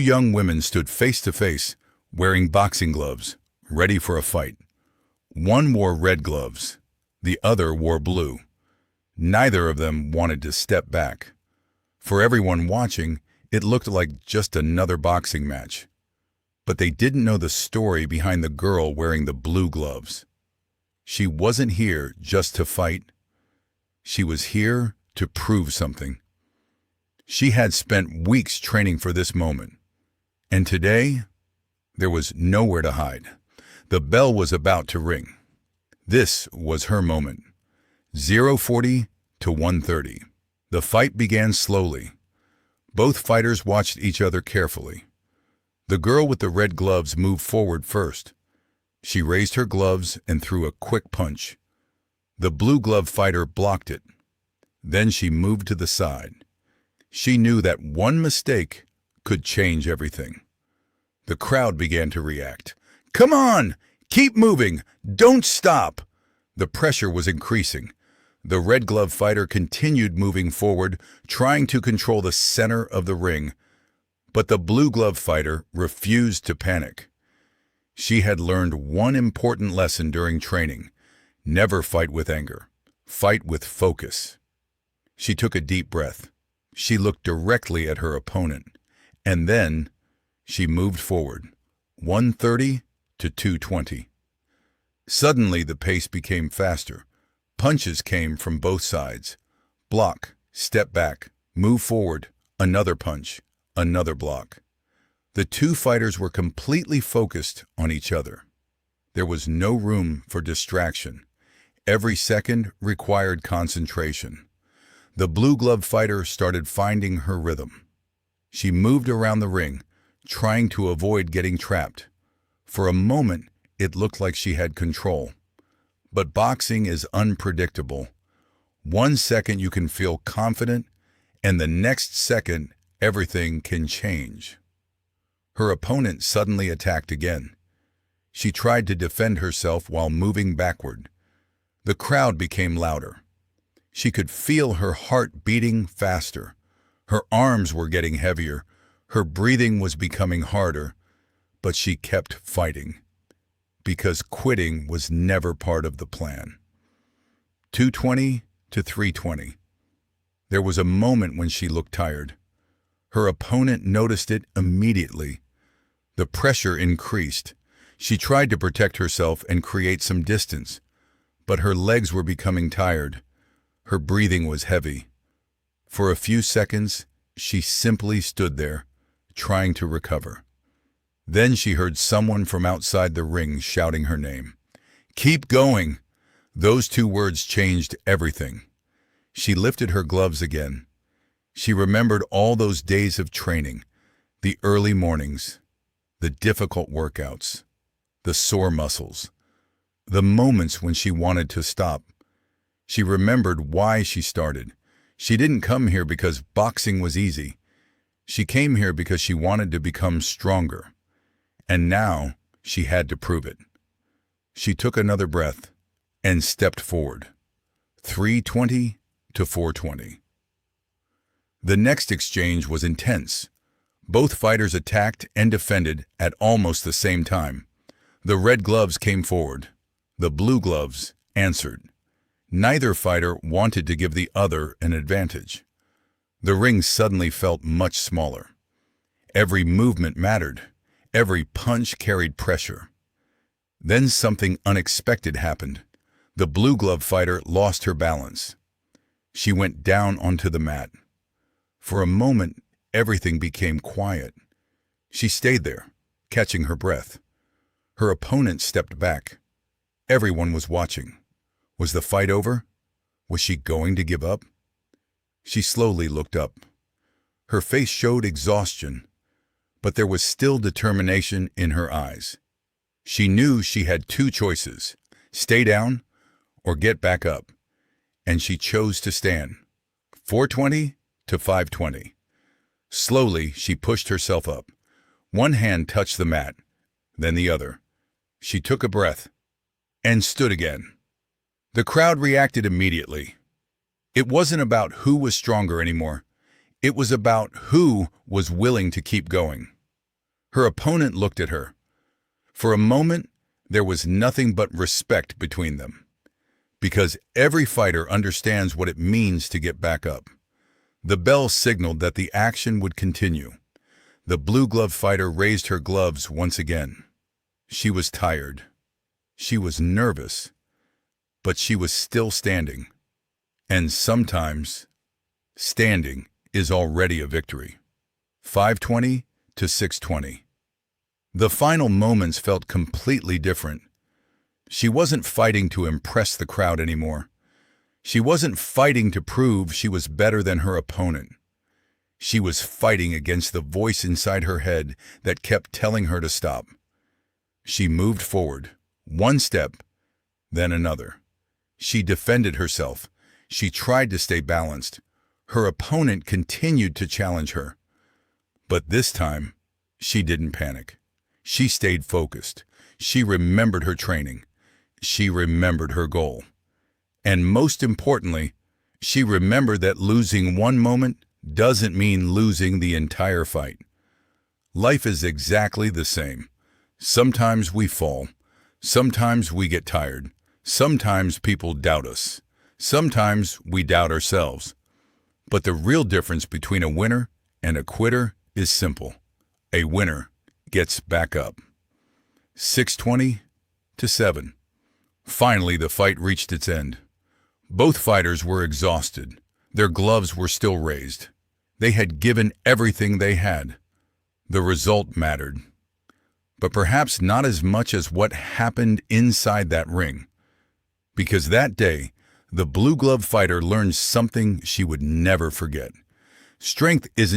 young women stood face to face, wearing boxing gloves, ready for a fight. One wore red gloves, the other wore blue. Neither of them wanted to step back. For everyone watching, it looked like just another boxing match. But they didn't know the story behind the girl wearing the blue gloves. She wasn't here just to fight. She was here to prove something. She had spent weeks training for this moment. And today, there was nowhere to hide. The bell was about to ring. This was her moment. 0:40 to 1:30. The fight began slowly. Both fighters watched each other carefully. The girl with the red gloves moved forward first. She raised her gloves and threw a quick punch. The blue glove fighter blocked it. Then she moved to the side. She knew that one mistake could change everything. The crowd began to react. "Come on! Keep moving! Don't stop!" The pressure was increasing. The red glove fighter continued moving forward, trying to control the center of the ring. But the blue glove fighter refused to panic. She had learned one important lesson during training. Never fight with anger. Fight with focus. She took a deep breath. She looked directly at her opponent. And then she moved forward. 1:30 to 2:20. Suddenly the pace became faster. Punches came from both sides. Block, step back, move forward, another punch, another block. The two fighters were completely focused on each other. There was no room for distraction. Every second required concentration. The blue glove fighter started finding her rhythm. She moved around the ring, trying to avoid getting trapped. For a moment, it looked like she had control. But boxing is unpredictable. 1 second you can feel confident, and the next second everything can change. Her opponent suddenly attacked again. She tried to defend herself while moving backward. The crowd became louder. She could feel her heart beating faster. Her arms were getting heavier. Her breathing was becoming harder. But she kept fighting. Because quitting was never part of the plan. 2:20 to 3:20. There was a moment when she looked tired. Her opponent noticed it immediately. The pressure increased. She tried to protect herself and create some distance, but her legs were becoming tired. Her breathing was heavy. For a few seconds, she simply stood there, trying to recover. Then she heard someone from outside the ring shouting her name. "Keep going!" Those two words changed everything. She lifted her gloves again. She remembered all those days of training, the early mornings, the difficult workouts, the sore muscles, the moments when she wanted to stop. She remembered why she started. She didn't come here because boxing was easy. She came here because she wanted to become stronger. And now she had to prove it. She took another breath and stepped forward. 3:20 to 4:20. The next exchange was intense. Both fighters attacked and defended at almost the same time. The red gloves came forward. The blue gloves answered. Neither fighter wanted to give the other an advantage. The ring suddenly felt much smaller. Every movement mattered. Every punch carried pressure. Then something unexpected happened. The blue glove fighter lost her balance. She went down onto the mat. For a moment, everything became quiet. She stayed there, catching her breath. Her opponent stepped back. Everyone was watching. Was the fight over? Was she going to give up? She slowly looked up. Her face showed exhaustion, but there was still determination in her eyes. She knew she had two choices, stay down or get back up, and she chose to stand. 4:20 to 5:20. Slowly, she pushed herself up. One hand touched the mat, then the other. She took a breath and stood again. The crowd reacted immediately. It wasn't about who was stronger anymore. It was about who was willing to keep going. Her opponent looked at her. For a moment, there was nothing but respect between them. Because every fighter understands what it means to get back up. The bell signaled that the action would continue. The blue-glove fighter raised her gloves once again. She was tired. She was nervous. But she was still standing. And sometimes, standing is already a victory. 520 to 620. The final moments felt completely different. She wasn't fighting to impress the crowd anymore. She wasn't fighting to prove she was better than her opponent. She was fighting against the voice inside her head that kept telling her to stop. She moved forward, one step, then another. She defended herself. She tried to stay balanced. Her opponent continued to challenge her. But this time, she didn't panic. She stayed focused. She remembered her training. She remembered her goal. And most importantly, she remembered that losing one moment doesn't mean losing the entire fight. Life is exactly the same. Sometimes we fall. Sometimes we get tired. Sometimes people doubt us. Sometimes we doubt ourselves. But the real difference between a winner and a quitter is simple. A winner gets back up. 620 to 7. Finally, the fight reached its end. Both fighters were exhausted. Their gloves were still raised. They had given everything they had. The result mattered. But perhaps not as much as what happened inside that ring. Because that day, the blue glove fighter learned something she would never forget. Strength isn't